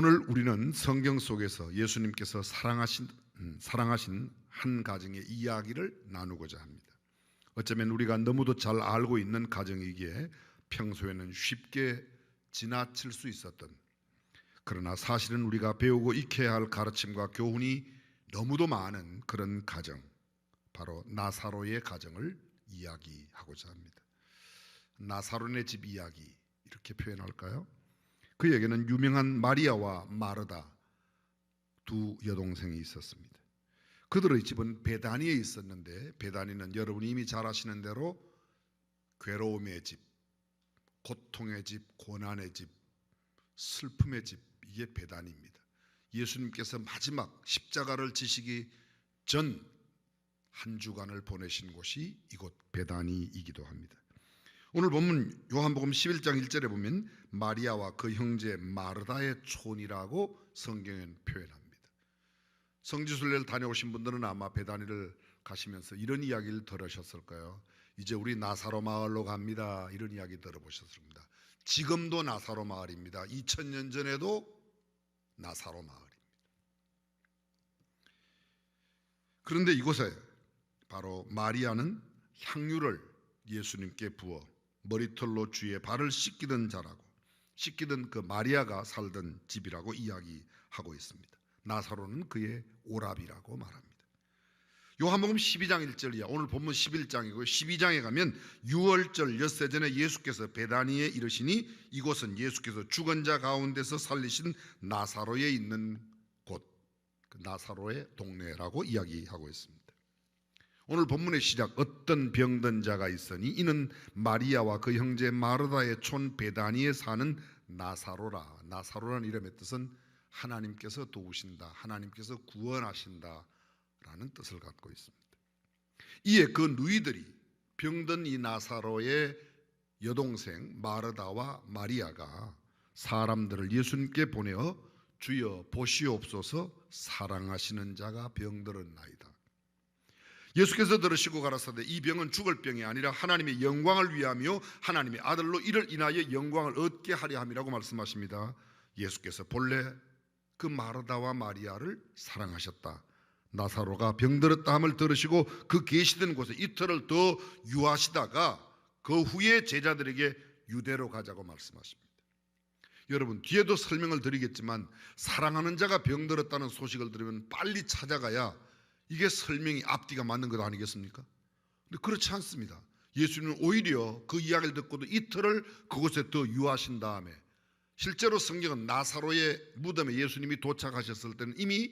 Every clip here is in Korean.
오늘 우리는 성경 속에서 예수님께서 사랑하신 한 가정의 이야기를 나누고자 합니다. 어쩌면 우리가 너무도 잘 알고 있는 가정이기에 평소에는 쉽게 지나칠 수 있었던, 그러나 사실은 우리가 배우고 익혀야 할 가르침과 교훈이 너무도 많은 그런 가정, 바로 나사로의 가정을 이야기하고자 합니다. 나사로네 집 이야기, 이렇게 표현할까요? 그에게는 유명한 마리아와 마르다 두 여동생이 있었습니다. 그들의 집은 베다니에 있었는데, 베다니는 여러분이 이미 잘 아시는 대로 괴로움의 집, 고통의 집, 고난의 집, 슬픔의 집, 이게 베다니입니다. 예수님께서 마지막 십자가를 지시기 전 한 주간을 보내신 곳이 이곳 베다니이기도 합니다. 오늘 본문 요한복음 11장 1절에 보면 마리아와 그 형제 마르다의 촌이라고 성경은 표현합니다. 성지순례를 다녀오신 분들은 아마 베다니를 가시면서 이런 이야기를 들으셨을 거예요. 이제 우리 나사로 마을로 갑니다, 이런 이야기 들어보셨을 겁니다. 지금도 나사로 마을입니다. 2000년 전에도 나사로 마을입니다. 그런데 이곳에 바로 마리아는 향유를 예수님께 부어 머리털로 주의 발을 씻기던 자라고, 씻기던 그 마리아가 살던 집이라고 이야기하고 있습니다. 나사로는 그의 오라비라고 말합니다. 요한복음 12장 1절이야. 오늘 본문 11장이고 12장에 가면 유월절 엿새 전에 예수께서 베다니에 이르시니 이곳은 예수께서 죽은 자 가운데서 살리신 나사로에 있는 곳, 그 나사로의 동네라고 이야기하고 있습니다. 오늘 본문의 시작, 어떤 병든 자가 있으니 이는 마리아와 그 형제 마르다의 촌 베다니에 사는 나사로라. 나사로라는 이름의 뜻은 하나님께서 도우신다, 하나님께서 구원하신다 라는 뜻을 갖고 있습니다. 이에 그 누이들이 병든 이 나사로의 여동생 마르다와 마리아가 사람들을 예수님께 보내어 주여 보시옵소서, 사랑하시는 자가 병들었나이다. 예수께서 들으시고 가라사대 이 병은 죽을 병이 아니라 하나님의 영광을 위하며 하나님의 아들로 이를 인하여 영광을 얻게 하려 함이라고 말씀하십니다. 예수께서 본래 그 마르다와 마리아를 사랑하셨다. 나사로가 병들었다 함을 들으시고 그 계시던 곳에 이틀을 더 유하시다가 그 후에 제자들에게 유대로 가자고 말씀하십니다. 여러분, 뒤에도 설명을 드리겠지만 사랑하는 자가 병들었다는 소식을 들으면 빨리 찾아가야 이게 설명이 앞뒤가 맞는 것 아니겠습니까? 근데 그렇지 않습니다. 예수님은 오히려 그 이야기를 듣고도 이틀을 그곳에 더 유하신 다음에, 실제로 성경은 나사로의 무덤에 예수님이 도착하셨을 때는 이미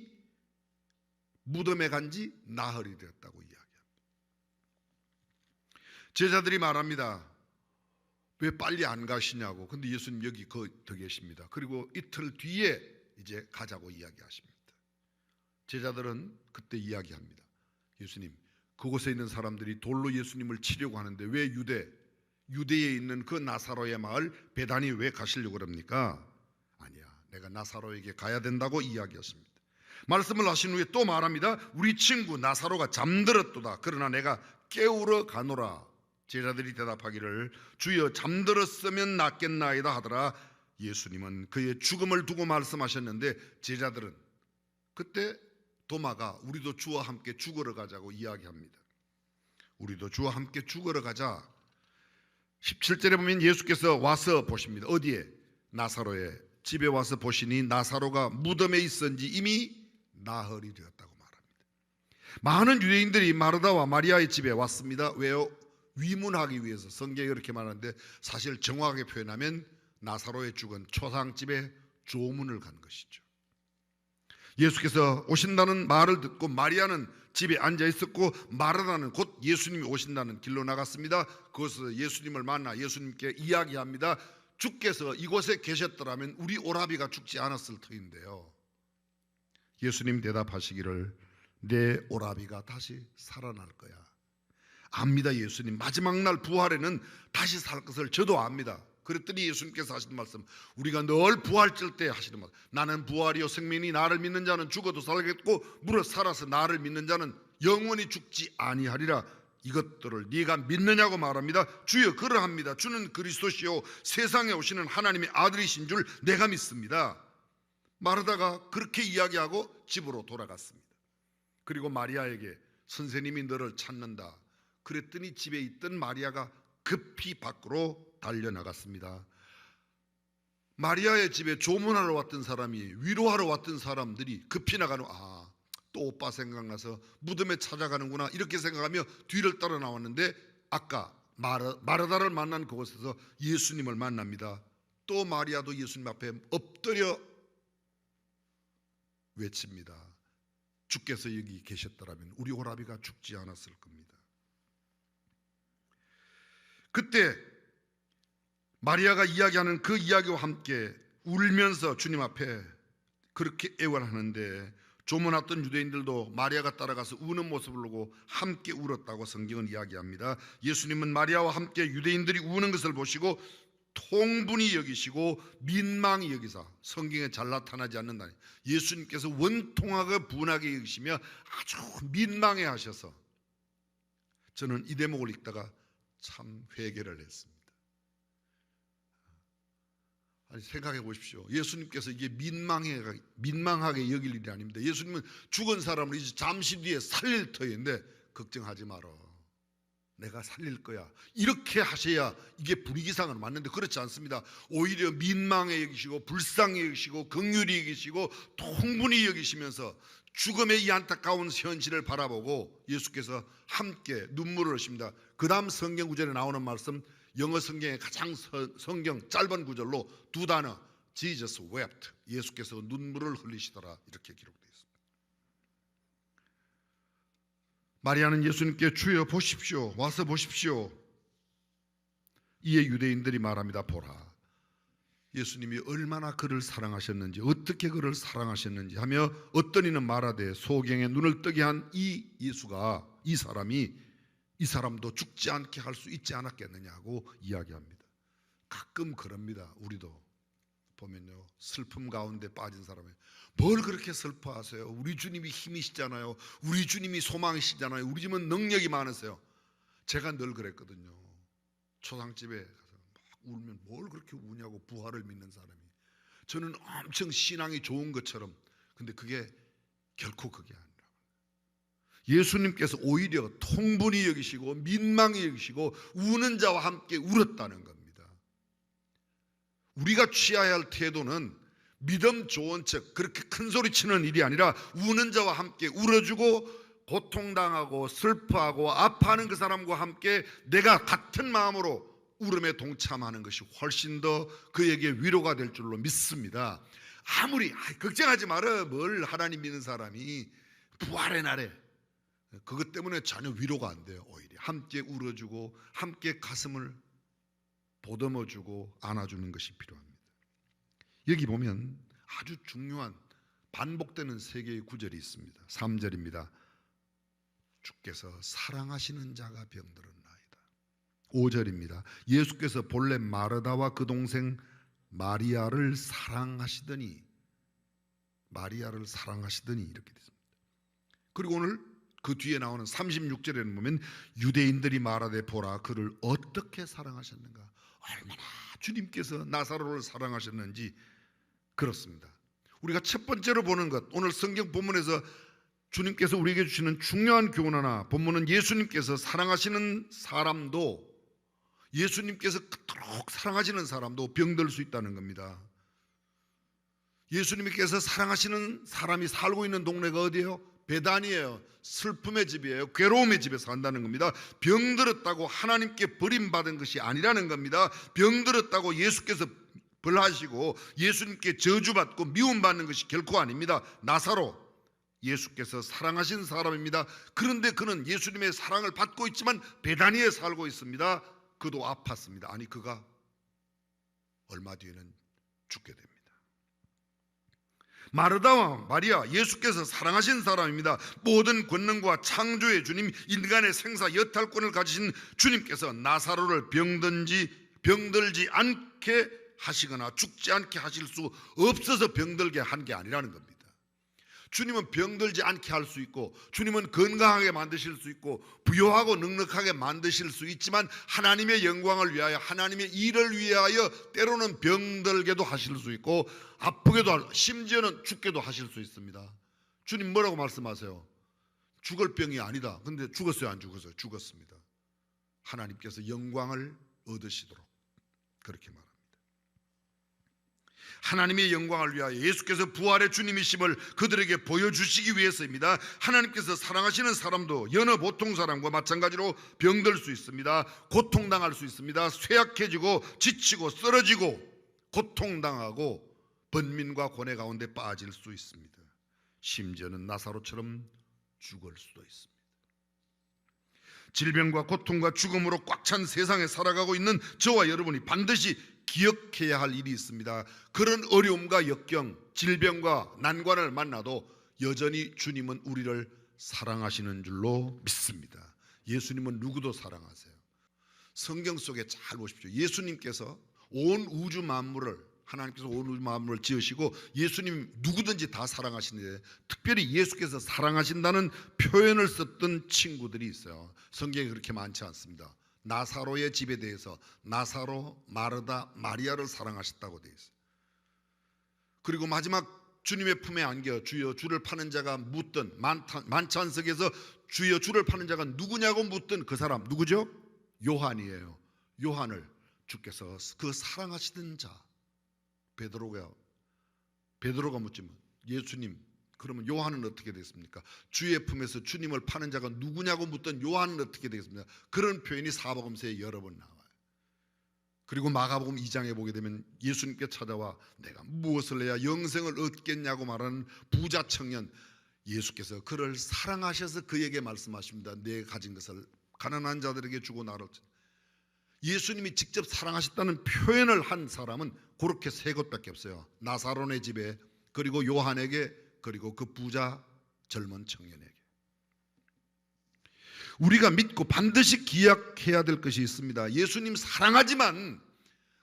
무덤에 간 지 나흘이 되었다고 이야기합니다. 제자들이 말합니다. 왜 빨리 안 가시냐고. 근데 예수님 여기 더 계십니다. 그리고 이틀 뒤에 이제 가자고 이야기하십니다. 제자들은 그때 이야기합니다. 예수님, 그곳에 있는 사람들이 돌로 예수님을 치려고 하는데 왜 유대에 있는 그 나사로의 마을 베다니 왜 가시려고 그럽니까? 아니야, 내가 나사로에게 가야 된다고 이야기했습니다. 말씀을 하신 후에 또 말합니다. 우리 친구 나사로가 잠들었도다. 그러나 내가 깨우러 가노라. 제자들이 대답하기를 주여 잠들었으면 낫겠나이다 하더라. 예수님은 그의 죽음을 두고 말씀하셨는데 제자들은 그때 도마가 우리도 주와 함께 죽으러 가자고 이야기합니다. 우리도 주와 함께 죽으러 가자. 17절에 보면 예수께서 와서 보십니다. 어디에? 나사로의 집에 와서 보시니 나사로가 무덤에 있었는지 이미 나흘이 되었다고 말합니다. 많은 유대인들이 마르다와 마리아의 집에 왔습니다. 왜요? 위문하기 위해서. 성경이 그렇게 말하는데 사실 정확하게 표현하면 나사로의 죽은 초상집에 조문을 간 것이죠. 예수께서 오신다는 말을 듣고 마리아는 집에 앉아 있었고 마르다는 곧 예수님이 오신다는 길로 나갔습니다. 그것을 예수님을 만나 예수님께 이야기합니다. 주께서 이곳에 계셨더라면 우리 오라비가 죽지 않았을 터인데요. 예수님 대답하시기를 내 오라비가 다시 살아날 거야. 압니다. 예수님 마지막 날 부활에는 다시 살 것을 저도 압니다. 그랬더니 예수님께서 하시는 말씀, 우리가 늘 부활절 때 하시는 말씀, 나는 부활이요 생명이 나를 믿는 자는 죽어도 살겠고 무릇 살아서 나를 믿는 자는 영원히 죽지 아니하리라. 이것들을 네가 믿느냐고 말합니다. 주여 그러합니다. 주는 그리스도시요 세상에 오시는 하나님의 아들이신 줄 내가 믿습니다. 마르다가 그렇게 이야기하고 집으로 돌아갔습니다. 그리고 마리아에게 선생님이 너를 찾는다 그랬더니 집에 있던 마리아가 급히 밖으로 달려나갔습니다. 마리아의 집에 조문하러 왔던 사람이, 위로하러 왔던 사람들이 급히 나가는, 또 오빠 생각나서 무덤에 찾아가는구나 이렇게 생각하며 뒤를 따라 나왔는데 아까 마르다를 만난 그곳에서 예수님을 만납니다. 또 마리아도 예수님 앞에 엎드려 외칩니다. 주께서 여기 계셨더라면 우리 오라비가 죽지 않았을 겁니다. 그때 마리아가 이야기하는 그 이야기와 함께 울면서 주님 앞에 그렇게 애원하는데 조문 왔던 유대인들도 마리아가 따라가서 우는 모습을 보고 함께 울었다고 성경은 이야기합니다. 예수님은 마리아와 함께 유대인들이 우는 것을 보시고 통분히 여기시고 민망히 여기사, 성경에 잘 나타나지 않는다, 예수님께서 원통하고 분하게 여기시며 아주 민망해 하셔서 저는 이 대목을 읽다가 참 회개를 했습니다. 아니, 생각해 보십시오. 예수님께서 이게 민망하게 여길 일이 아닙니다. 예수님은 죽은 사람을 이제 잠시 뒤에 살릴 터인데 걱정하지 마라, 내가 살릴 거야, 이렇게 하셔야 이게 분위기상은 맞는데 그렇지 않습니다. 오히려 민망해 여기시고 불쌍히 여기시고 긍휼히 여기시고 통분히 여기시면서 죽음의 이 안타까운 현실을 바라보고 예수께서 함께 눈물을 흘리십니다. 그 다음 성경 구절에 나오는 말씀, 영어 성경의 가장 성경 짧은 구절로 두 단어, Jesus wept, 예수께서 눈물을 흘리시더라, 이렇게 기록되어 있습니다. 마리아는 예수님께 주여 보십시오, 와서 보십시오. 이에 유대인들이 말합니다. 보라, 예수님이 얼마나 그를 사랑하셨는지, 어떻게 그를 사랑하셨는지 하며 어떤 이는 말하되 소경의 눈을 뜨게 한 이 예수가, 이 사람도 죽지 않게 할 수 있지 않았겠느냐고 이야기합니다. 가끔 그럽니다. 우리도 보면요, 슬픔 가운데 빠진 사람이 뭘 그렇게 슬퍼하세요? 우리 주님이 힘이시잖아요, 우리 주님이 소망이시잖아요, 우리 주님은 능력이 많으세요. 제가 늘 그랬거든요. 초상집에 가서 막 울면 뭘 그렇게 우냐고, 부활을 믿는 사람이. 저는 엄청 신앙이 좋은 것처럼, 근데 그게 결코 그게 아니라 예수님께서 오히려 통분히 여기시고 민망히 여기시고 우는 자와 함께 울었다는 겁니다. 우리가 취해야 할 태도는 믿음 좋은 척 그렇게 큰 소리 치는 일이 아니라 우는 자와 함께 울어주고 고통당하고 슬퍼하고 아파하는 그 사람과 함께 내가 같은 마음으로 울음에 동참하는 것이 훨씬 더 그에게 위로가 될 줄로 믿습니다. 아무리 걱정하지 마라, 뭘 하나님 믿는 사람이 부활의 날에 그것 때문에 전혀 위로가 안 돼요. 오히려 함께 울어주고 함께 가슴을 보듬어주고 안아주는 것이 필요합니다. 여기 보면 아주 중요한 반복되는 세 개의 구절이 있습니다. 3절입니다. 주께서 사랑하시는 자가 병들었나이다. 5절입니다. 예수께서 본래 마르다와 그 동생 마리아를 사랑하시더니 이렇게 됐습니다. 그리고 오늘 그 뒤에 나오는 36절에는 보면 유대인들이 말하되 보라, 그를 어떻게 사랑하셨는가, 얼마나 주님께서 나사로를 사랑하셨는지. 그렇습니다. 우리가 첫 번째로 보는 것, 오늘 성경 본문에서 주님께서 우리에게 주시는 중요한 교훈 하나, 본문은 예수님께서 사랑하시는 사람도, 예수님께서 그토록 사랑하시는 사람도 병들 수 있다는 겁니다. 예수님께서 사랑하시는 사람이 살고 있는 동네가 어디예요? 베단이에요. 슬픔의 집이에요. 괴로움의 집에 산다는 겁니다. 병들었다고 하나님께 버림받은 것이 아니라는 겁니다. 병들었다고 예수께서 벌하시고 예수님께 저주받고 미움받는 것이 결코 아닙니다. 나사로, 예수께서 사랑하신 사람입니다. 그런데 그는 예수님의 사랑을 받고 있지만 베다니에 살고 있습니다. 그도 아팠습니다. 아니, 그가 얼마 뒤에는 죽게 됩니다. 마르다와 마리아, 예수께서 사랑하신 사람입니다. 모든 권능과 창조의 주님, 인간의 생사 여탈권을 가지신 주님께서 나사로를 병들지 않게 하시거나 죽지 않게 하실 수 없어서 병들게 한 게 아니라는 겁니다. 주님은 병들지 않게 할 수 있고, 주님은 건강하게 만드실 수 있고, 부유하고 넉넉하게 만드실 수 있지만, 하나님의 영광을 위하여, 하나님의 일을 위하여 때로는 병들게도 하실 수 있고, 아프게도, 심지어는 죽게도 하실 수 있습니다. 주님 뭐라고 말씀하세요? 죽을 병이 아니다. 근데 죽었어요, 안 죽었어요? 죽었습니다. 하나님께서 영광을 얻으시도록 그렇게 말합니다. 하나님의 영광을 위하여 예수께서 부활의 주님이심을 그들에게 보여주시기 위해서입니다. 하나님께서 사랑하시는 사람도 여느 보통 사람과 마찬가지로 병들 수 있습니다. 고통당할 수 있습니다. 쇠약해지고 지치고 쓰러지고 고통당하고 번민과 고뇌 가운데 빠질 수 있습니다. 심지어는 나사로처럼 죽을 수도 있습니다. 질병과 고통과 죽음으로 꽉 찬 세상에 살아가고 있는 저와 여러분이 반드시 기억해야 할 일이 있습니다. 그런 어려움과 역경, 질병과 난관을 만나도 여전히 주님은 우리를 사랑하시는 줄로 믿습니다. 예수님은 누구도 사랑하세요. 성경 속에 잘 보십시오. 예수님께서 온 우주 만물을, 하나님께서 온 우주 만물을 지으시고 예수님 누구든지 다 사랑하시는데, 특별히 예수께서 사랑하신다는 표현을 썼던 친구들이 있어요. 성경에 그렇게 많지 않습니다. 나사로의 집에 대해서 나사로, 마르다, 마리아를 사랑하셨다고 되어 있어요. 그리고 마지막 주님의 품에 안겨 주여 주를 파는 자가 묻던, 만찬석에서 주여 주를 파는 자가 누구냐고 묻던 그 사람 누구죠? 요한이에요. 요한을 주께서 그 사랑하시던 자, 베드로가 묻지만 예수님, 그러면 요한은 어떻게 됐습니까? 주의 품에서 주님을 파는 자가 누구냐고 묻던 요한은 어떻게 되겠습니까? 그런 표현이 사복음서에 여러 번 나와요. 그리고 마가복음 2장에 보게 되면 예수님께 찾아와 내가 무엇을 해야 영생을 얻겠냐고 말하는 부자 청년, 예수께서 그를 사랑하셔서 그에게 말씀하십니다. 내 가진 것을 가난한 자들에게 주고 나를. 예수님이 직접 사랑하셨다는 표현을 한 사람은 그렇게 세 곳밖에 없어요. 나사로네 집에, 그리고 요한에게, 그리고 그 부자 젊은 청년에게. 우리가 믿고 반드시 기억해야 될 것이 있습니다. 예수님 사랑하지만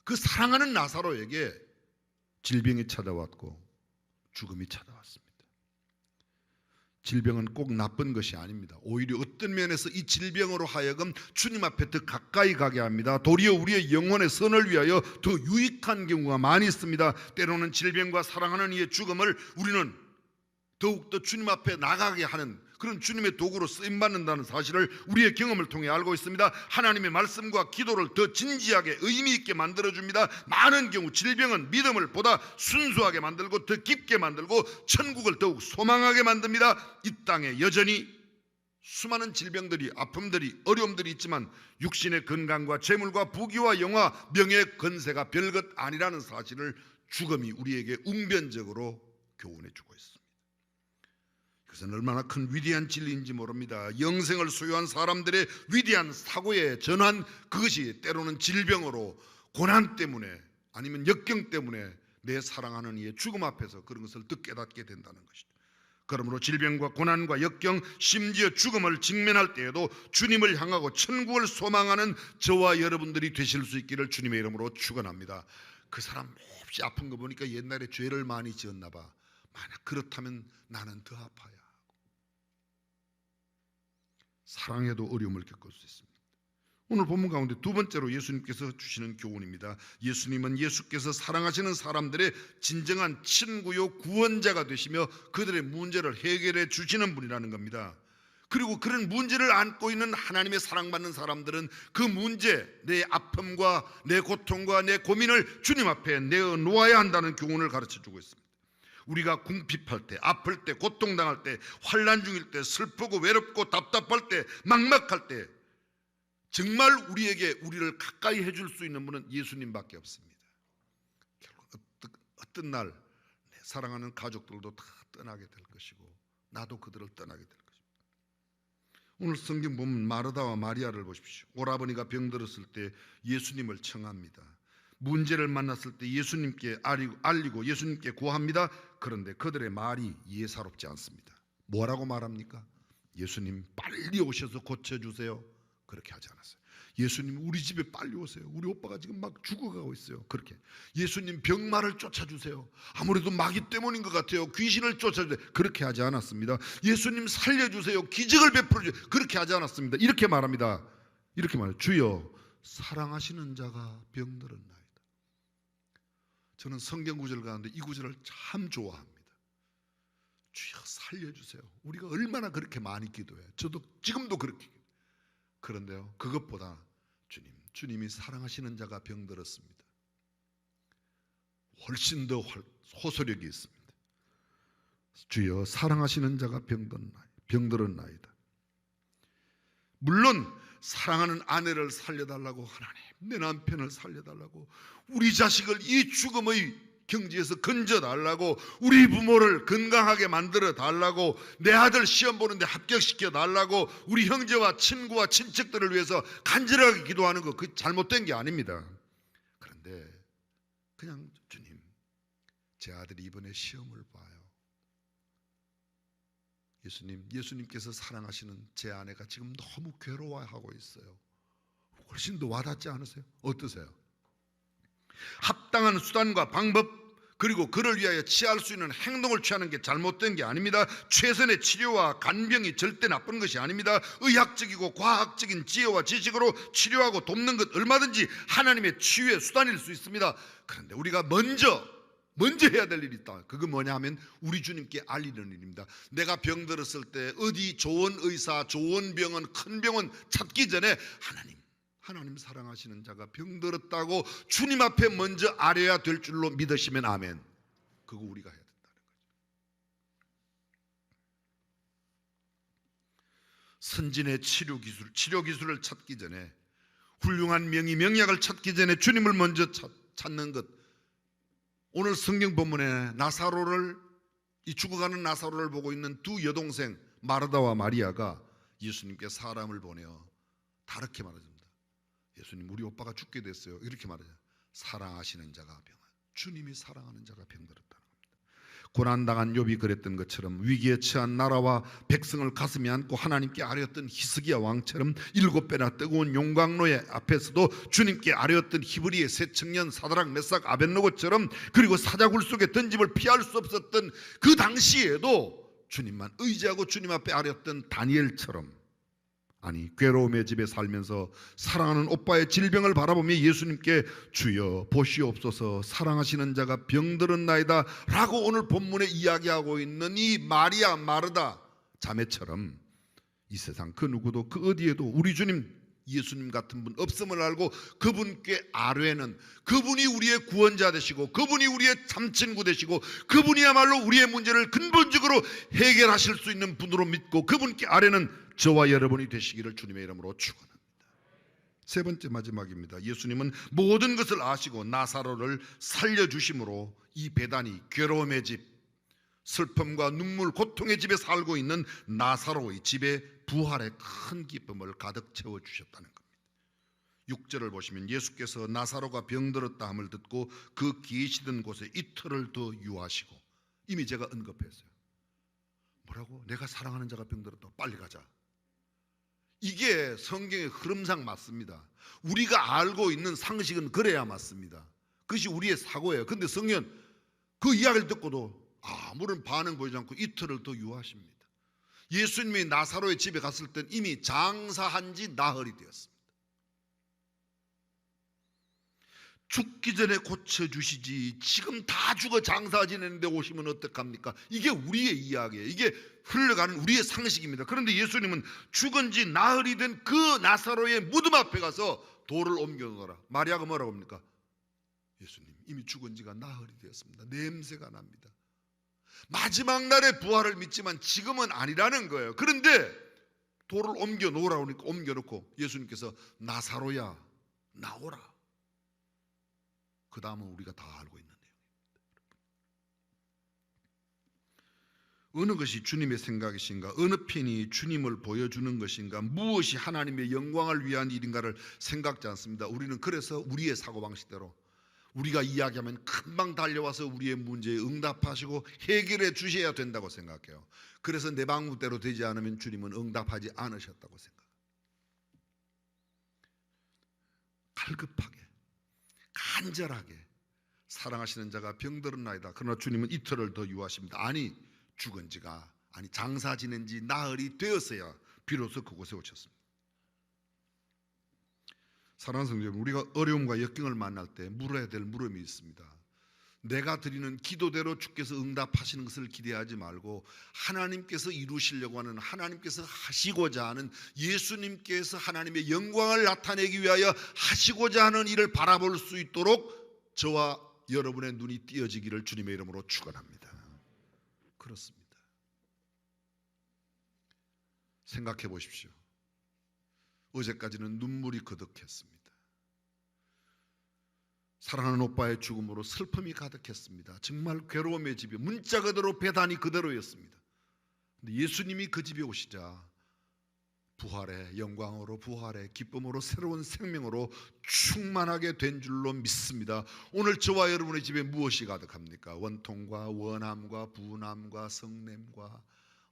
그 사랑하는 나사로에게 질병이 찾아왔고 죽음이 찾아왔습니다. 질병은 꼭 나쁜 것이 아닙니다. 오히려 어떤 면에서 이 질병으로 하여금 주님 앞에 더 가까이 가게 합니다. 도리어 우리의 영혼의 선을 위하여 더 유익한 경우가 많이 있습니다. 때로는 질병과 사랑하는 이의 죽음을 우리는 더욱더 주님 앞에 나가게 하는 그런 주님의 도구로 쓰임받는다는 사실을 우리의 경험을 통해 알고 있습니다. 하나님의 말씀과 기도를 더 진지하게 의미 있게 만들어줍니다. 많은 경우 질병은 믿음을 보다 순수하게 만들고 더 깊게 만들고 천국을 더욱 소망하게 만듭니다. 이 땅에 여전히 수많은 질병들이, 아픔들이, 어려움들이 있지만 육신의 건강과 재물과 부귀와 영화, 명예의 건세가 별것 아니라는 사실을 죽음이 우리에게 웅변적으로 교훈해 주고 있습니다. 그것은 얼마나 큰 위대한 진리인지 모릅니다. 영생을 소유한 사람들의 위대한 사고의 전환, 그것이 때로는 질병으로, 고난 때문에, 아니면 역경 때문에 내 사랑하는 이의 죽음 앞에서 그런 것을 더 깨닫게 된다는 것이죠. 그러므로 질병과 고난과 역경, 심지어 죽음을 직면할 때에도 주님을 향하고 천국을 소망하는 저와 여러분들이 되실 수 있기를 주님의 이름으로 축원합니다. 그 사람 몹시 아픈 거 보니까 옛날에 죄를 많이 지었나 봐. 만약 그렇다면 나는 더 아파야 하고. 사랑에도 어려움을 겪을 수 있습니다. 오늘 본문 가운데 두 번째로 예수님께서 주시는 교훈입니다. 예수님은 예수께서 사랑하시는 사람들의 진정한 친구요 구원자가 되시며 그들의 문제를 해결해 주시는 분이라는 겁니다. 그리고 그런 문제를 안고 있는 하나님의 사랑받는 사람들은 그 문제, 내 아픔과 내 고통과 내 고민을 주님 앞에 내어놓아야 한다는 교훈을 가르쳐주고 있습니다. 우리가 궁핍할 때, 아플 때, 고통당할 때, 환난 중일 때, 슬프고 외롭고 답답할 때, 막막할 때 정말 우리를 가까이 해줄 수 있는 분은 예수님밖에 없습니다. 결국 어떤 날 내 사랑하는 가족들도 다 떠나게 될 것이고 나도 그들을 떠나게 될 것입니다. 오늘 성경 보면 마르다와 마리아를 보십시오. 오라버니가 병들었을 때 예수님을 청합니다. 문제를 만났을 때 예수님께 알리고 예수님께 구합니다. 그런데 그들의 말이 예사롭지 않습니다. 뭐라고 말합니까? 예수님 빨리 오셔서 고쳐주세요. 그렇게 하지 않았어요. 예수님 우리 집에 빨리 오세요. 우리 오빠가 지금 막 죽어가고 있어요. 그렇게 예수님 병마를 쫓아주세요. 아무래도 마귀 때문인 것 같아요. 귀신을 쫓아주세요. 그렇게 하지 않았습니다. 예수님 살려주세요. 기적을 베풀어 주세요. 그렇게 하지 않았습니다. 이렇게 말합니다. 이렇게 말해요. 주여 사랑하시는 자가 병들었나이다. 저는 성경 구절 가운데 이 구절을 참 좋아합니다. 주여 살려주세요. 우리가 얼마나 그렇게 많이 기도해요. 저도 지금도 그렇게. 그런데요, 그것보다 주님이 사랑하시는 자가 병들었습니다. 훨씬 더 호소력이 있습니다. 주여 사랑하시는 자가 병들었나이다. 물론 사랑하는 아내를 살려달라고, 하나님 내 남편을 살려달라고, 우리 자식을 이 죽음의 경지에서 건져달라고, 우리 부모를 건강하게 만들어 달라고, 내 아들 시험 보는데 합격시켜 달라고, 우리 형제와 친구와 친척들을 위해서 간절하게 기도하는 거, 그 잘못된 게 아닙니다. 그런데 그냥 주님, 제 아들이 이번에 시험을 봐요. 예수님께서 사랑하시는 제 아내가 지금 너무 괴로워하고 있어요. 훨씬 더 와닿지 않으세요? 어떠세요? 합당한 수단과 방법, 그리고 그를 위하여 취할 수 있는 행동을 취하는 게 잘못된 게 아닙니다. 최선의 치료와 간병이 절대 나쁜 것이 아닙니다. 의학적이고 과학적인 지혜와 지식으로 치료하고 돕는 것 얼마든지 하나님의 치유의 수단일 수 있습니다. 그런데 우리가 먼저 해야 될 일이 있다. 그거 뭐냐 하면 우리 주님께 알리는 일입니다. 내가 병들었을 때 어디 좋은 의사, 좋은 병원, 큰 병원 찾기 전에 하나님 사랑하시는 자가 병들었다고 주님 앞에 먼저 알아야 될 줄로 믿으시면 아멘. 그거 우리가 해야 된다는 거죠. 선진의 치료 기술을 찾기 전에, 훌륭한 명약을 찾기 전에 주님을 먼저 찾는 것. 오늘 성경 본문에 이 죽어가는 나사로를 보고 있는 두 여동생 마르다와 마리아가 예수님께 사람을 보내어 다르게 말합니다. 예수님 우리 오빠가 죽게 됐어요. 이렇게 말하죠. 사랑하시는 자가 주님이 사랑하는 자가 병들었다는 겁니다. 고난당한 욥이 그랬던 것처럼, 위기에 처한 나라와 백성을 가슴에 안고 하나님께 아뢰었던 히스기야 왕처럼, 7배나 뜨거운 용광로의 앞에서도 주님께 아뢰었던 히브리의 세 청년 사드락 메삭 아벳노고처럼, 그리고 사자굴 속에 던짐을 피할 수 없었던 그 당시에도 주님만 의지하고 주님 앞에 아뢰었던 다니엘처럼, 괴로움의 집에 살면서 사랑하는 오빠의 질병을 바라보며 예수님께 주여 보시옵소서 사랑하시는 자가 병들었나이다 라고 오늘 본문에 이야기하고 있는 이 마리아 마르다 자매처럼, 이 세상 그 누구도 그 어디에도 우리 주님 예수님 같은 분 없음을 알고 그분께 아뢰는, 그분이 우리의 구원자 되시고 그분이 우리의 참친구 되시고 그분이야말로 우리의 문제를 근본적으로 해결하실 수 있는 분으로 믿고 그분께 아뢰는 저와 여러분이 되시기를 주님의 이름으로 축원합니다. 세 번째 마지막입니다. 예수님은 모든 것을 아시고 나사로를 살려주심으로 이 배단이 괴로움의 집, 슬픔과 눈물, 고통의 집에 살고 있는 나사로의 집에 부활의 큰 기쁨을 가득 채워주셨다는 겁니다. 6절을 보시면 예수께서 나사로가 병들었다 함을 듣고 그 계시던 곳에 이틀을 더 유하시고, 이미 제가 언급했어요. 뭐라고? 내가 사랑하는 자가 병들었다고 빨리 가자. 이게 성경의 흐름상 맞습니다. 우리가 알고 있는 상식은 그래야 맞습니다. 그것이 우리의 사고예요. 그런데 성경은 그 이야기를 듣고도 아무런 반응 보이지 않고 이틀을 더 유하십니다. 예수님이 나사로의 집에 갔을 땐 이미 장사한 지 나흘이 되었습니다. 죽기 전에 고쳐주시지 지금 다 죽어 장사 지내는데 오시면 어떡합니까? 이게 우리의 이야기예요. 이게 흘러가는 우리의 상식입니다. 그런데 예수님은 죽은 지 나흘이 된 그 나사로의 무덤 앞에 가서 돌을 옮겨놓으라. 마리아가 뭐라고 합니까? 예수님 이미 죽은 지가 나흘이 되었습니다. 냄새가 납니다. 마지막 날에 부활을 믿지만 지금은 아니라는 거예요. 그런데 돌을 옮겨놓으라고 하니까 옮겨놓고 예수님께서 나사로야 나오라. 그 다음은 우리가 다 알고 있는 내용입니다. 어느 것이 주님의 생각이신가, 어느 편이 주님을 보여주는 것인가, 무엇이 하나님의 영광을 위한 일인가를 생각지 않습니다. 우리는 그래서 우리의 사고방식대로 우리가 이야기하면 금방 달려와서 우리의 문제에 응답하시고 해결해 주셔야 된다고 생각해요. 그래서 내 방법대로 되지 않으면 주님은 응답하지 않으셨다고 생각해요. 갈급하게 간절하게 사랑하시는 자가 병들었나이다. 그러나 주님은 이틀을 더 유하십니다. 아니 죽은 지가 아니 장사 지낸 지 나흘이 되었어야 비로소 그곳에 오셨습니다. 사랑하는 성도 여러분, 우리가 어려움과 역경을 만날 때 물어야 될 물음이 있습니다. 내가 드리는 기도대로 주께서 응답하시는 것을 기대하지 말고 하나님께서 이루시려고 하는, 하나님께서 하시고자 하는, 예수님께서 하나님의 영광을 나타내기 위하여 하시고자 하는 일을 바라볼 수 있도록 저와 여러분의 눈이 띄어지기를 주님의 이름으로 축원합니다. 그렇습니다. 생각해 보십시오. 어제까지는 눈물이 그득했습니다. 사랑하는 오빠의 죽음으로 슬픔이 가득했습니다. 정말 괴로움의 집이 문자 그대로 배단이 그대로였습니다. 근데 예수님이 그 집에 오시자 부활의 영광으로, 부활의 기쁨으로, 새로운 생명으로 충만하게 된 줄로 믿습니다. 오늘 저와 여러분의 집에 무엇이 가득합니까? 원통과 원함과 분함과 성냄과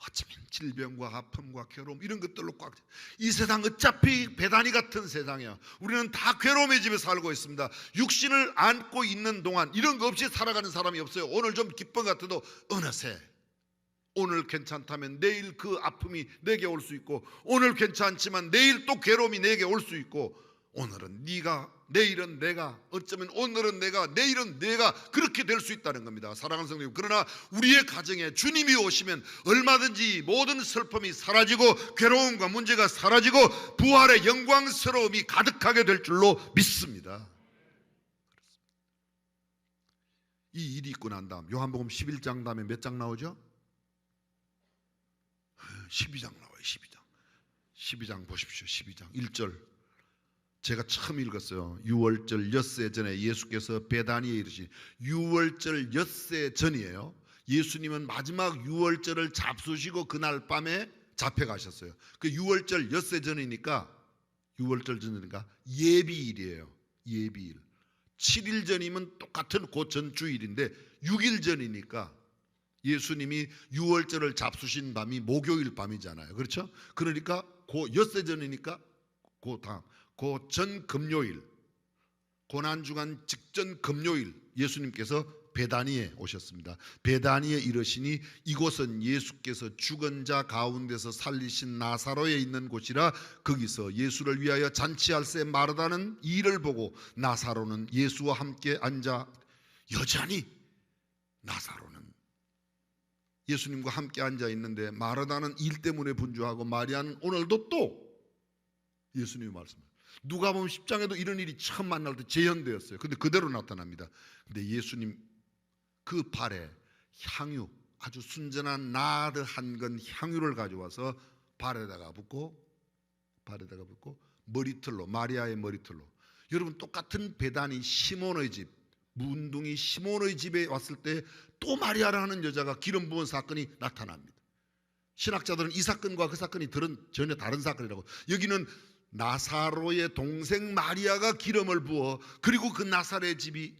어쩌면 질병과 아픔과 괴로움, 이런 것들로 꽉. 이 세상 어차피 배단이 같은 세상이야. 우리는 다 괴로움의 집에 살고 있습니다. 육신을 안고 있는 동안 이런 거 없이 살아가는 사람이 없어요. 오늘 좀 기쁨 같아도 어느새 오늘 괜찮다면 내일 그 아픔이 내게 올 수 있고, 오늘 괜찮지만 내일 또 괴로움이 내게 올 수 있고, 오늘은 네가, 내일은 내가, 어쩌면 오늘은 내가, 내일은 내가, 그렇게 될 수 있다는 겁니다. 사랑하는 성도님, 그러나 우리의 가정에 주님이 오시면 얼마든지 모든 슬픔이 사라지고 괴로움과 문제가 사라지고 부활의 영광스러움이 가득하게 될 줄로 믿습니다. 이 일이 있고 난 다음 요한복음 11장 다음에 몇 장 나오죠? 12장 나와요. 12장 보십시오. 12장 1절 제가 처음 읽었어요. 유월절 엿새 전에 예수께서 베다니에 이르신, 유월절 엿새 전이에요. 예수님은 마지막 유월절을 잡수시고 그날 밤에 잡혀가셨어요. 그 유월절 엿새 전이니까, 유월절 전이니까 예비일이에요. 예비일. 7일 전이면 똑같은 그 전주일인데 6일 전이니까 예수님이 유월절을 잡수신 밤이 목요일 밤이잖아요. 그렇죠? 그러니까 그 엿새 전이니까 그 다음 그 전 금요일, 고난주간 직전 금요일 예수님께서 베다니에 오셨습니다. 베다니에 이르시니 이곳은 예수께서 죽은 자 가운데서 살리신 나사로에 있는 곳이라, 거기서 예수를 위하여 잔치할새 마르다는 일을 보고 나사로는 예수와 함께 앉아, 여전히 나사로는 예수님과 함께 앉아 있는데 마르다는 일 때문에 분주하고 마리아는 오늘도 또 예수님의 말씀을, 누가복음 10장에도 이런 일이 처음 만날 때 재현되었어요. 근데 그대로 나타납니다. 근데 예수님 그 발에 향유, 아주 순전한 나드 한 건 향유를 가져와서 발에다가 붓고 머리털로, 마리아의 머리털로. 여러분, 똑같은 베다니 시몬의 집, 문둥이 시몬의 집에 왔을 때 또 마리아라는 여자가 기름 부은 사건이 나타납니다. 신학자들은 이 사건과 그 사건이 전혀 다른 사건이라고. 여기는 나사로의 동생 마리아가 기름을 부어, 그리고 그 나사로의 집이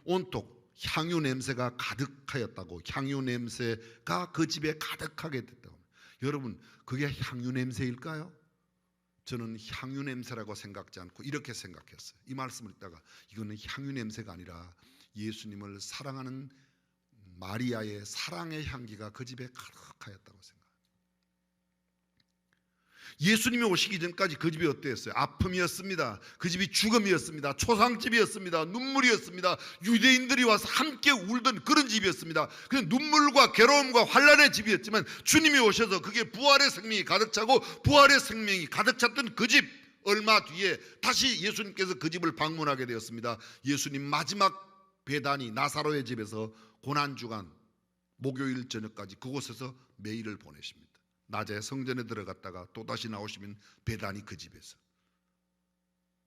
온통 향유 냄새가 가득하였다고, 향유 냄새가 그 집에 가득하게 됐다고. 여러분, 그게 향유 냄새일까요? 저는 향유 냄새라고 생각지 않고 이렇게 생각했어요. 이 말씀을 듣다가 이거는 향유 냄새가 아니라 예수님을 사랑하는 마리아의 사랑의 향기가 그 집에 가득하였다고 생각합니다. 예수님이 오시기 전까지 그 집이 어땠어요? 아픔이었습니다. 그 집이 죽음이었습니다. 초상집이었습니다. 눈물이었습니다. 유대인들이 와서 함께 울던 그런 집이었습니다. 그냥 눈물과 괴로움과 환난의 집이었지만 주님이 오셔서 그게 부활의 생명이 가득 차고, 부활의 생명이 가득 찼던 그 집, 얼마 뒤에 다시 예수님께서 그 집을 방문하게 되었습니다. 예수님 마지막 베다니 나사로의 집에서 고난주간 목요일 저녁까지 그곳에서 매일을 보내십니다. 낮에 성전에 들어갔다가 또다시 나오시면 베다니 그 집에서,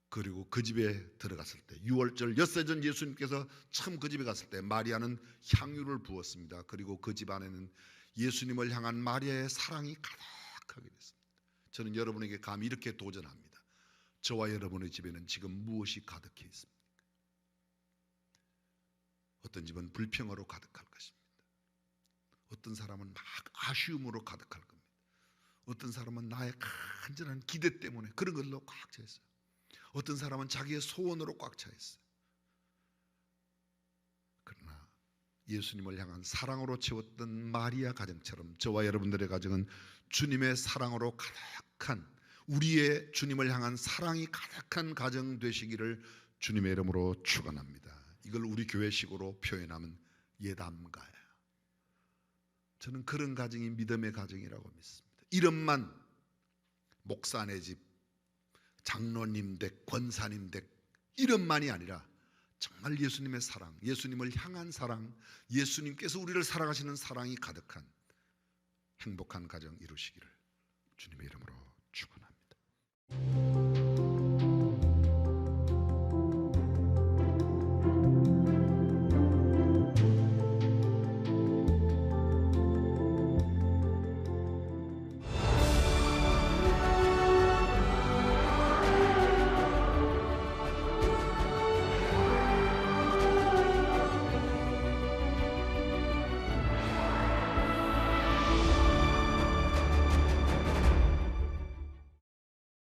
그리고 그 집에 들어갔을 때 유월절 엿새 전 예수님께서 처음 그 집에 갔을 때 마리아는 향유를 부었습니다. 그리고 그 집 안에는 예수님을 향한 마리아의 사랑이 가득하게 됐습니다. 저는 여러분에게 감히 이렇게 도전합니다. 저와 여러분의 집에는 지금 무엇이 가득해 있습니까? 어떤 집은 불평으로 가득할 것입니다. 어떤 사람은 막 아쉬움으로 가득할 겁니다. 어떤 사람은 나의 간절한 기대 때문에 그런 걸로 꽉 차 있어요. 어떤 사람은 자기의 소원으로 꽉 차 있어요. 그러나 예수님을 향한 사랑으로 채웠던 마리아 가정처럼 저와 여러분들의 가정은 주님의 사랑으로 가득한, 우리의 주님을 향한 사랑이 가득한 가정 되시기를 주님의 이름으로 축원합니다. 이걸 우리 교회식으로 표현하면 예담가예요. 저는 그런 가정이 믿음의 가정이라고 믿습니다. 이름만 목사네 집, 장로님 댁, 권사님 댁, 이름만이 아니라 정말 예수님의 사랑, 예수님을 향한 사랑, 예수님께서 우리를 사랑하시는 사랑이 가득한 행복한 가정 이루시기를 주님의 이름으로 축원합니다.